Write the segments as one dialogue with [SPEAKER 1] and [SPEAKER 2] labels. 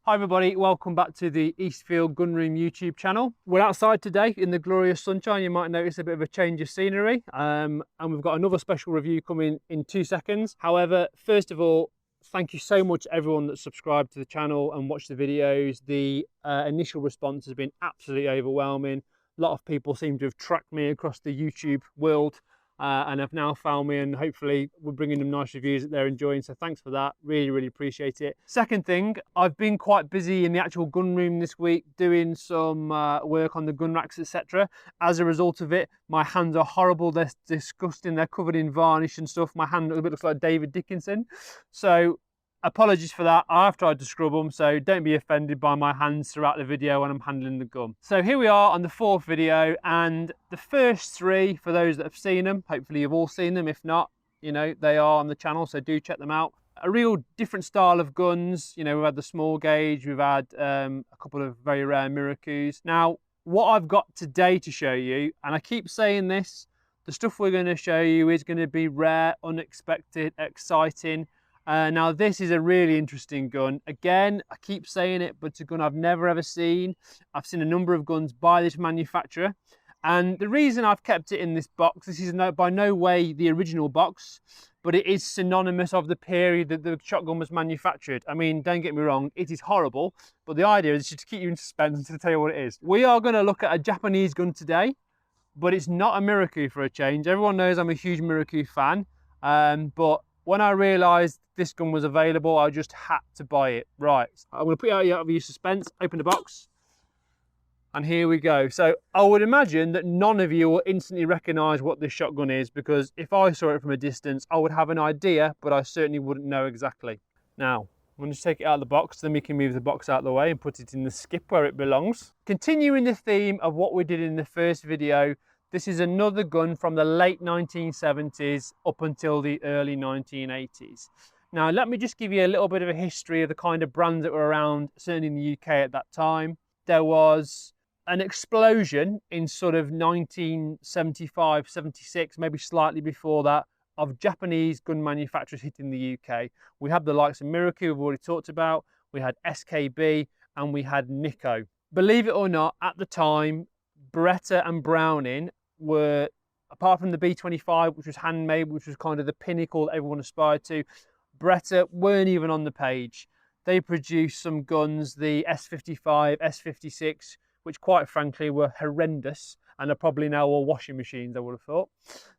[SPEAKER 1] Hi everybody, welcome back to the Eastfield Gunroom YouTube channel. We're outside today in the glorious sunshine. You might notice a bit of a change of scenery and we've got another special review coming in 2 seconds. However, first of all, thank you so much everyone that subscribed to the channel and watched the videos. The initial response has been absolutely overwhelming. A lot of people seem to have tracked me across the YouTube world and have now found me, and hopefully we're bringing them nice reviews that they're enjoying, so thanks for that. Really appreciate it. Second thing, I've been quite busy in the actual gun room this week doing some work on the gun racks, etc. As a result of it, my hands are horrible, they're disgusting, they're covered in varnish and stuff. My hand looks like David Dickinson, so apologies for that. I have tried to scrub them, so don't be offended by my hands throughout the video when I'm handling the gun. So here we are on the 4th video, and the first 3, for those that have seen them, hopefully you've all seen them. If not, you know, they are on the channel, so do check them out. A real different style of guns. You know, we've had the small gauge, we've had a couple of very rare Miracous. Now, what I've got today to show you, and I keep saying this, the stuff we're going to show you is going to be rare, unexpected, exciting. Now this is a really interesting gun. Again, I keep saying it, but it's a gun I've never ever seen. I've seen a number of guns by this manufacturer, and the reason I've kept it in this box, this is by no way the original box, but it is synonymous of the period that the shotgun was manufactured. I mean, don't get me wrong, it is horrible, but the idea is just to keep you in suspense and to tell you what it is. We are going to look at a Japanese gun today, but it's not a Miracous for a change. Everyone knows I'm a huge Miracous fan, but when I realised this gun was available, I just had to buy it. Right, I'm going to put you out of your suspense, open the box, and here we go. So I would imagine that none of you will instantly recognise what this shotgun is, because if I saw it from a distance, I would have an idea, but I certainly wouldn't know exactly. Now, I'm going to take it out of the box, then we can move the box out of the way and put it in the skip where it belongs. Continuing the theme of what we did in the first video, this is another gun from the late 1970s up until the early 1980s. Now, let me just give you a little bit of a history of the kind of brands that were around, certainly in the UK at that time. There was an explosion in sort of 1975, 76, maybe slightly before that, of Japanese gun manufacturers hitting the UK. We had the likes of Miracous, we've already talked about, we had SKB, and we had Nikko. Believe it or not, at the time, Beretta and Browning were, apart from the B25, which was handmade, which was kind of the pinnacle that everyone aspired to, Beretta weren't even on the page. They produced some guns, the S55, S56, which quite frankly were horrendous and are probably now all washing machines, I would have thought.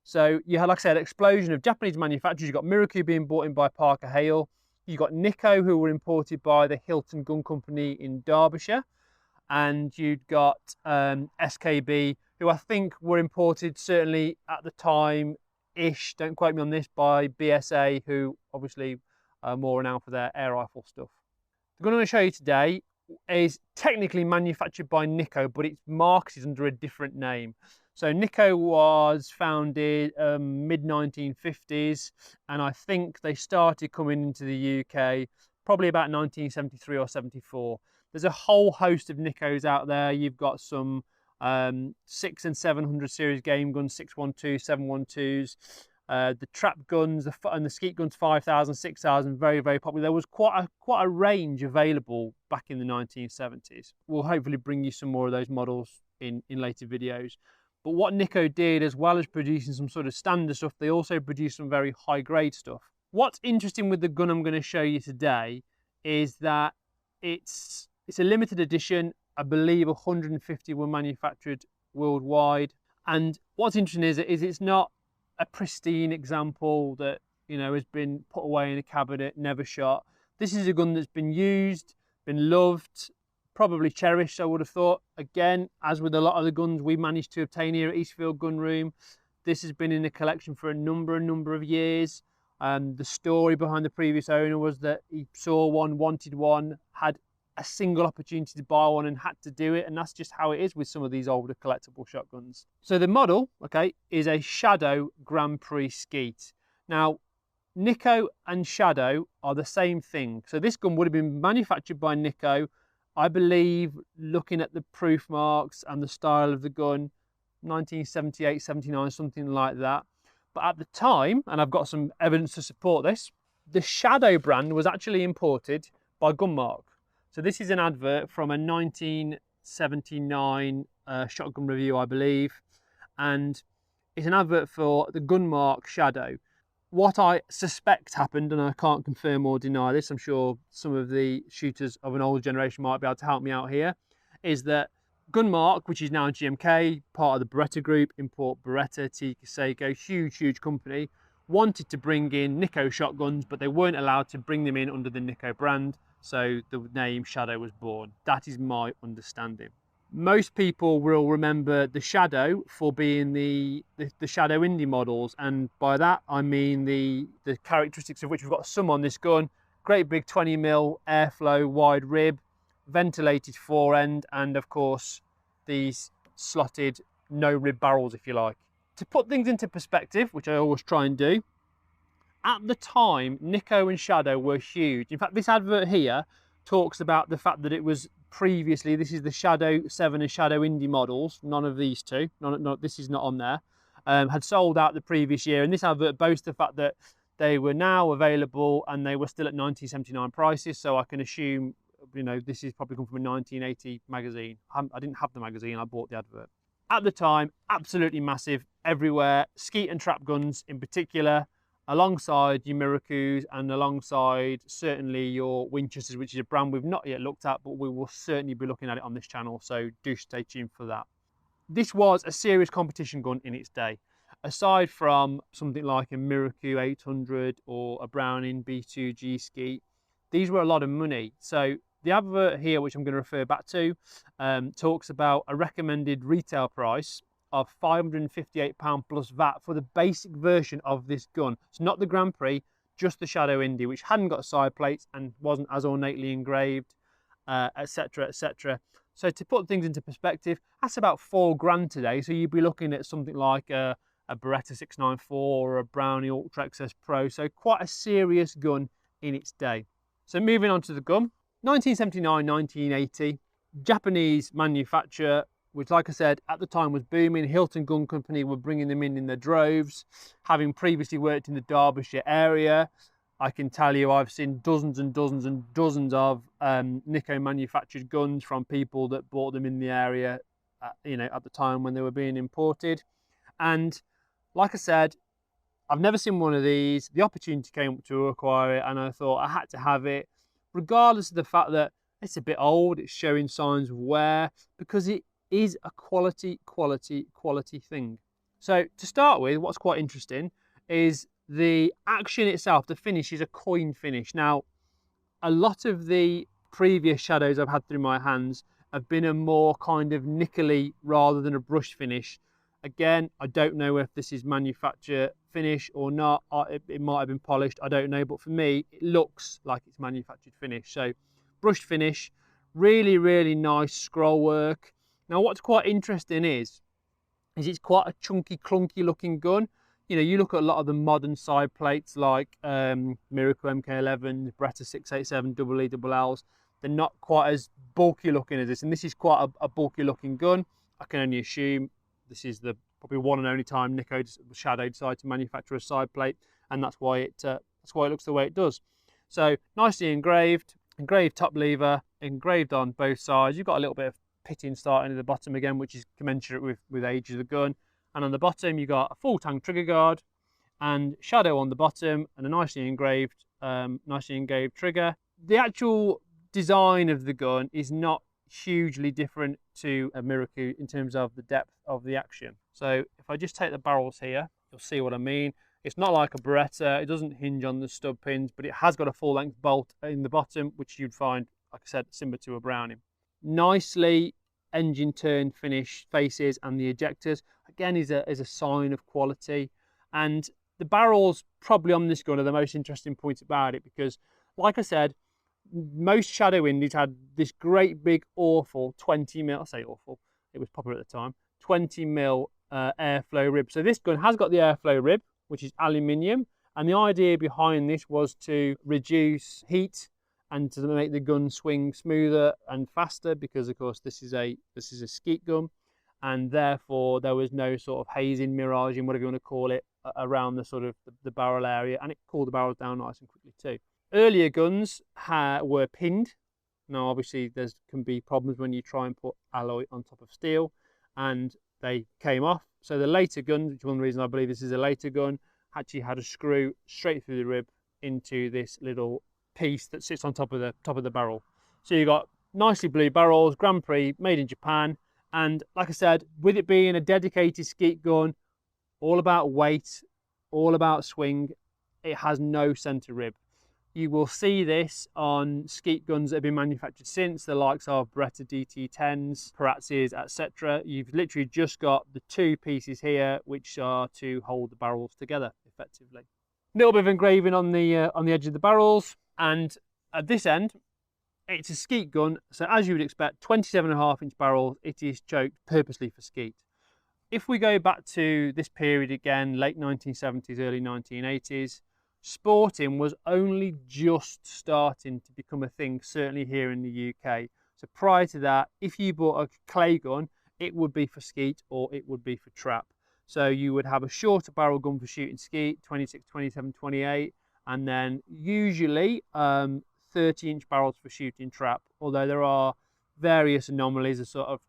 [SPEAKER 1] So you had, like I said, an explosion of Japanese manufacturers. You've got Miracous being bought in by Parker Hale. You've got Nikko, who were imported by the Hilton Gun Company in Derbyshire. And you'd got SKB, who I think were imported certainly at the time-ish, don't quote me on this, by BSA, who obviously are more renowned for their air rifle stuff. The gun I'm going to show you today is technically manufactured by Nikko, but its market is under a different name. So Nikko was founded mid-1950s, and I think they started coming into the UK probably about 1973 or 74. There's a whole host of Nikkos out there. You've got some 600 and 700 series game guns, 612, 712s. The trap guns and the Skeet guns, 5,000, 6,000, very popular. There was quite a range available back in the 1970s. We'll hopefully bring you some more of those models in later videos. But what Nikko did, as well as producing some sort of standard stuff, they also produced some very high grade stuff. What's interesting with the gun I'm going to show you today is that it's a limited edition. I believe 150 were manufactured worldwide. And what's interesting is it's not a pristine example that, you know, has been put away in a cabinet, never shot. This is a gun that's been used, been loved, probably cherished, I would have thought. Again, as with a lot of the guns we managed to obtain here at Eastfield Gunroom, this has been in the collection for a number of years. The story behind the previous owner was that he saw one, wanted one, had a single opportunity to buy one and had to do it, and that's just how it is with some of these older collectible shotguns. So the model, okay, is a Shadow Grand Prix Skeet. Now, Nikko and Shadow are the same thing. So this gun would have been manufactured by Nikko, I believe, looking at the proof marks and the style of the gun, 1978, 79, something like that. But at the time, and I've got some evidence to support this, the Shadow brand was actually imported by Gunmark. So this is an advert from a 1979 shotgun review, I believe, and it's an advert for the Gunmark Shadow. What I suspect happened, and I can't confirm or deny this, I'm sure some of the shooters of an older generation might be able to help me out here, is that Gunmark, which is now GMK, part of the Beretta group, import Beretta, Tikka, Seiko, huge company, wanted to bring in Nikko shotguns, but they weren't allowed to bring them in under the Nikko brand, so the name Shadow was born. That is my understanding. Most people will remember the Shadow for being the Shadow Indie models, and by that I mean the characteristics of which we've got some on this gun. Great big 20mm airflow wide rib, ventilated fore end, and of course these slotted no rib barrels, if you like. To put things into perspective, which I always try and do, at the time Nikko and Shadow were huge. In fact, this advert here talks about the fact that it was previously, this is the Shadow 7 and Shadow Indie models, none of these two, this is not on there, had sold out the previous year, and this advert boasts the fact that they were now available and they were still at 1979 prices, so I can assume, you know, this is probably come from a 1980 magazine. I didn't have the magazine, I bought the advert. At the time, absolutely massive everywhere, skeet and trap guns in particular, alongside your Mirakus and alongside certainly your Winchesters, which is a brand we've not yet looked at, but we will certainly be looking at it on this channel, so do stay tuned for that. This was a serious competition gun in its day. Aside from something like a Miraku 800 or a Browning B2G Skeet, these were a lot of money. So the advert here, which I'm going to refer back to, talks about a recommended retail price of £558 plus VAT for the basic version of this gun. It's not the Grand Prix, just the Shadow Indie, which hadn't got side plates and wasn't as ornately engraved, etc, etc. So to put things into perspective, that's about £4 today. So you'd be looking at something like a Beretta 694 or a Browning Ultra XS Pro. So quite a serious gun in its day. So moving on to the gun, 1979, 1980, Japanese manufacturer, which, like I said, at the time was booming. Hilton Gun Company were bringing them in their droves. Having previously worked in the Derbyshire area, I can tell you I've seen dozens and dozens and dozens of Nikko manufactured guns from people that bought them in the area, you know, at the time when they were being imported. And like I said, I've never seen one of these. The opportunity came up to acquire it, and I thought I had to have it, regardless of the fact that it's a bit old, it's showing signs of wear, because it is a quality thing. So to start with, what's quite interesting is the action itself. The finish is a coin finish. Now, a lot of the previous Shadows I've had through my hands have been a more kind of nickel-y rather than a brush finish. Again, I don't know if this is manufacturer finish or not. It might have been polished, I don't know, but for me it looks like it's manufactured finish. So brushed finish, really nice scroll work. Now, what's quite interesting is it's quite a chunky, clunky looking gun. You know, you look at a lot of the modern side plates like Miraku MK11, Beretta 687, EELLs. They're not quite as bulky looking as this, and this is quite a bulky looking gun. I can only assume this is the probably one and only time Nikko Shadow decided to manufacture a side plate, and that's why it looks the way it does. So nicely engraved top lever, engraved on both sides. You've got a little bit of pitting starting at the bottom again, which is commensurate with age of the gun. And on the bottom, you got a full tank trigger guard and Shadow on the bottom, and a nicely engraved trigger. The actual design of the gun is not hugely different to a Miraku in terms of the depth of the action. So if I just take the barrels here, you'll see what I mean. It's not like a Beretta, it doesn't hinge on the stub pins, but it has got a full length bolt in the bottom, which you'd find, like I said, similar to a Browning. Nicely engine turn finish faces, and the ejectors again is a sign of quality. And the barrels probably on this gun are the most interesting point about it, because like I said, most Shadow Indies had this great big awful 20mm, I say awful, it was popular at the time, 20mm airflow rib. So this gun has got the airflow rib, which is aluminium, and the idea behind this was to reduce heat and to make the gun swing smoother and faster, because of course this is a skeet gun, and therefore there was no sort of hazing, miraging, whatever you want to call it, around the sort of the barrel area, and it cooled the barrels down nice and quickly too. Earlier guns were pinned. Now, obviously, can be problems when you try and put alloy on top of steel, and they came off. So the later gun, which is one reason I believe this is a later gun, actually had a screw straight through the rib into this little piece that sits on top of the barrel. So you got nicely blue barrels, Grand Prix, made in Japan, and like I said, with it being a dedicated skeet gun, all about weight, all about swing, it has no centre rib. You will see this on skeet guns that have been manufactured since, the likes of Beretta DT10s, Prats, etc. You've literally just got the two pieces here, which are to hold the barrels together effectively. A little bit of engraving on the edge of the barrels, and at this end, it's a skeet gun. So as you would expect, 27.5-inch barrels. It is choked purposely for skeet. If we go back to this period again, late 1970s, early 1980s, sporting was only just starting to become a thing, certainly here in the UK. So prior to that, if you bought a clay gun, it would be for skeet or it would be for trap. So you would have a shorter barrel gun for shooting skeet, 26, 27, 28, and then usually 30-inch barrels for shooting trap, although there are various anomalies, a sort of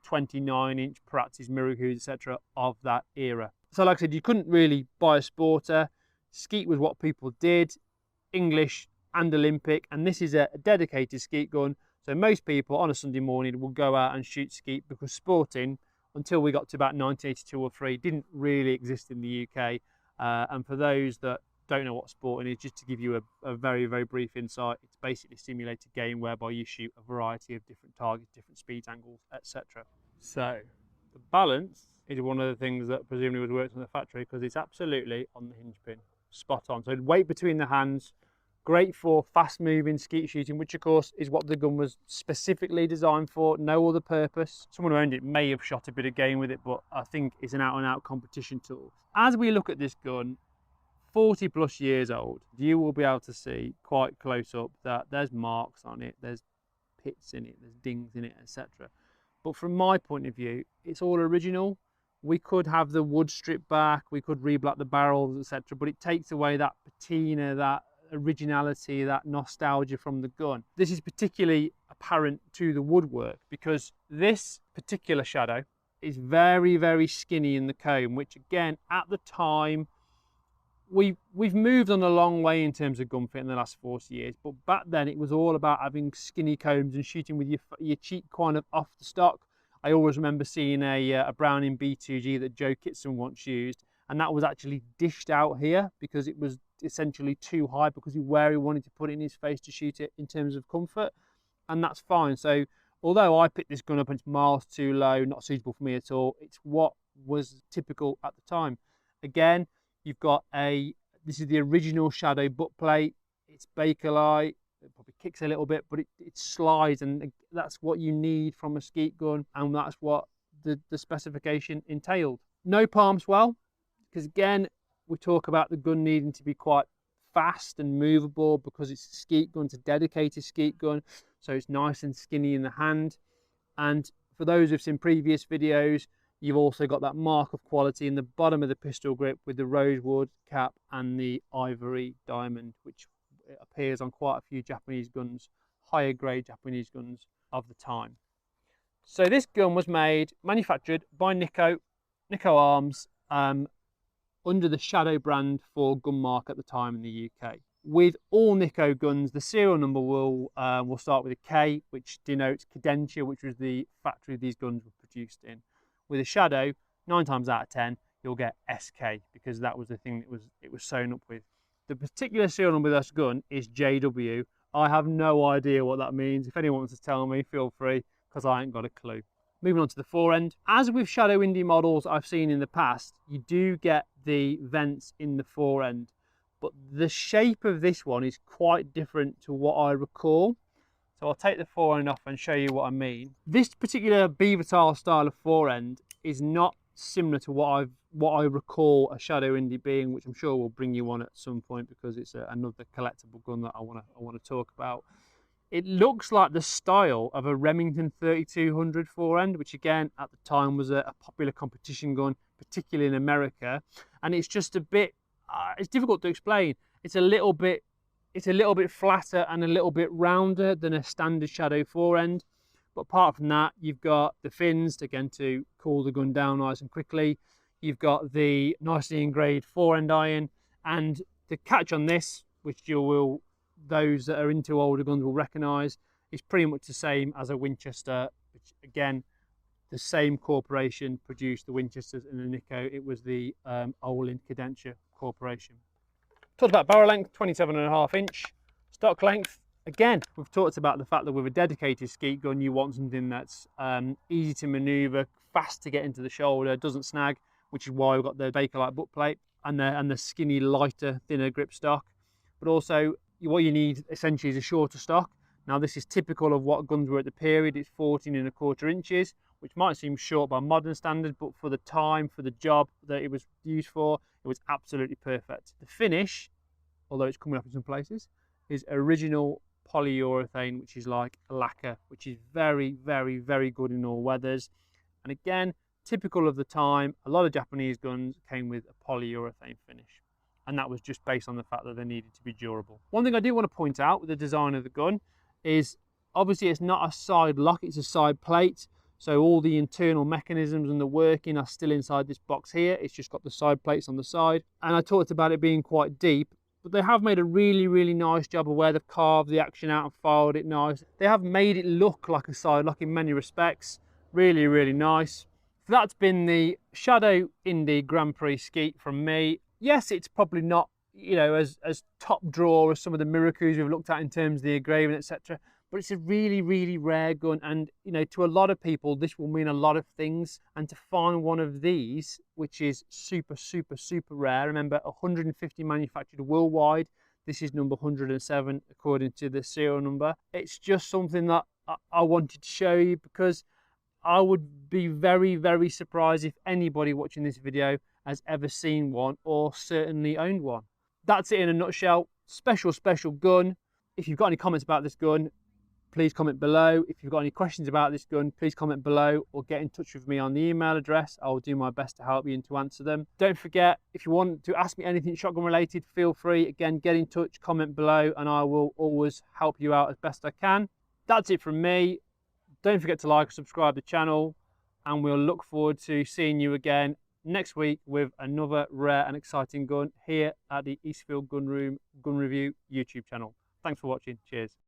[SPEAKER 1] 29-inch Prats, Miracus, etc. of that era. So like I said, you couldn't really buy a sporter. Skeet was what people did, English and Olympic, and this is a dedicated skeet gun. So most people on a Sunday morning will go out and shoot skeet, because sporting, until we got to about 1982 or 3, didn't really exist in the UK. And for those that don't know what sporting is, just to give you a very, very brief insight, it's basically a simulated game whereby you shoot a variety of different targets, different speed angles, etc. So the balance is one of the things that presumably was worked on the factory, because it's absolutely on the hinge pin. Spot on. So weight between the hands, great for fast moving skeet shooting, which of course is what the gun was specifically designed for, no other purpose. Someone who owned it may have shot a bit of game with it, but I think it's an out and out competition tool. As we look at this gun, 40 plus years old, you will be able to see quite close up that there's marks on it, there's pits in it, there's dings in it, etc. But from my point of view, it's all original. We could have the wood stripped back, we could re-black the barrels, etc. But it takes away that patina, that originality, that nostalgia from the gun. This is particularly apparent to the woodwork, because this particular shadow is very, very skinny in the comb, which again, at the time, we've moved on a long way in terms of gun fit in the last 40 years, but back then it was all about having skinny combs and shooting with your cheek kind of off the stock. I always remember seeing a Browning B2G that Joe Kitson once used, and that was actually dished out here because it was essentially too high, because of where he wanted to put it in his face to shoot it in terms of comfort, and that's fine. So although I picked this gun up and it's miles too low, not suitable for me at all, it's what was typical at the time. Again, you've got this is the original shadow butt plate. It's Bakelite. It probably kicks a little bit, but it slides, and that's what you need from a skeet gun, and that's what the specification entailed. No palm swell, because again, we talk about the gun needing to be quite fast and movable, because it's a skeet gun, it's a dedicated skeet gun, so it's nice and skinny in the hand. And for those who've seen previous videos, you've also got that mark of quality in the bottom of the pistol grip with the rosewood cap and the ivory diamond, which appears on quite a few Japanese guns, higher grade Japanese guns of the time. So this gun was manufactured by Nikko Arms, under the Shadow brand for Gunmark at the time in the UK. With all Nikko guns, the serial number will start with a K, which denotes Cadentia, which was the factory these guns were produced in. With a Shadow, 9 times out of 10, you'll get SK, because that was the thing that it was sewn up with. The particular serial number of this gun is JW. I have no idea what that means. If anyone wants to tell me, feel free, because I ain't got a clue. Moving on to the fore end. As with Shadow Indie models I've seen in the past, you do get the vents in the fore end, but the shape of this one is quite different to what I recall. So I'll take the fore end off and show you what I mean. This particular beaver tail style of fore end is not similar to what I recall a Shadow Indie being, which I'm sure will bring you on at some point, because it's another collectible gun that I want to talk about. It looks like the style of a Remington 3200 fore end, which again at the time was a popular competition gun, particularly in America. And it's just a bit, it's difficult to explain. It's a little bit It's a little bit flatter and a little bit rounder than a standard Shadow forend. But apart from that, you've got the fins, again, to cool the gun down nice and quickly. You've got the nicely engraved forend iron. And the catch on this, which those that are into older guns will recognise, is pretty much the same as a Winchester, which again, the same corporation produced the Winchesters and the Nikko. It was the Olin Cadentia Corporation. Talked about barrel length, 27.5 inch. Stock length, again, we've talked about the fact that with a dedicated Skeet gun, you want something that's easy to manoeuvre, fast to get into the shoulder, doesn't snag, which is why we've got the Bakelite butt plate and the skinny, lighter, thinner grip stock. But also, what you need essentially is a shorter stock. Now, this is typical of what guns were at the period. It's 14.25 inches, which might seem short by modern standards, but for the time, for the job that it was used for, it was absolutely perfect. The finish, although it's coming up in some places, is original polyurethane, which is like a lacquer, which is very, very, very good in all weathers. And again, typical of the time, a lot of Japanese guns came with a polyurethane finish. And that was just based on the fact that they needed to be durable. One thing I do want to point out with the design of the gun is, obviously it's not a side lock, it's a side plate. So all the internal mechanisms and the working are still inside this box here. It's just got the side plates on the side. And I talked about it being quite deep, but they have made a really, really nice job of where they've carved the action out and filed it nice. They have made it look like a side lock in many respects. Really, really nice. So that's been the Shadow Indie Grand Prix Skeet from me. Yes, it's probably not, you know, as top draw as some of the Miracles we've looked at in terms of the engraving, etc. But it's a really, really rare gun. And, you know, to a lot of people, this will mean a lot of things. And to find one of these, which is super, super, super rare. Remember, 150 manufactured worldwide. This is number 107, according to the serial number. It's just something that I wanted to show you, because I would be very, very surprised if anybody watching this video has ever seen one or certainly owned one. That's it in a nutshell. Special, special gun. If you've got any comments about this gun, please comment below. If you've got any questions about this gun, please comment below or get in touch with me on the email address. I will do my best to help you and to answer them. Don't forget, if you want to ask me anything shotgun related, feel free. Again, get in touch, comment below, and I will always help you out as best I can. That's it from me. Don't forget to like and subscribe to the channel, and we'll look forward to seeing you again next week with another rare and exciting gun here at the Eastfield Gunroom Gun Review YouTube channel. Thanks for watching. Cheers.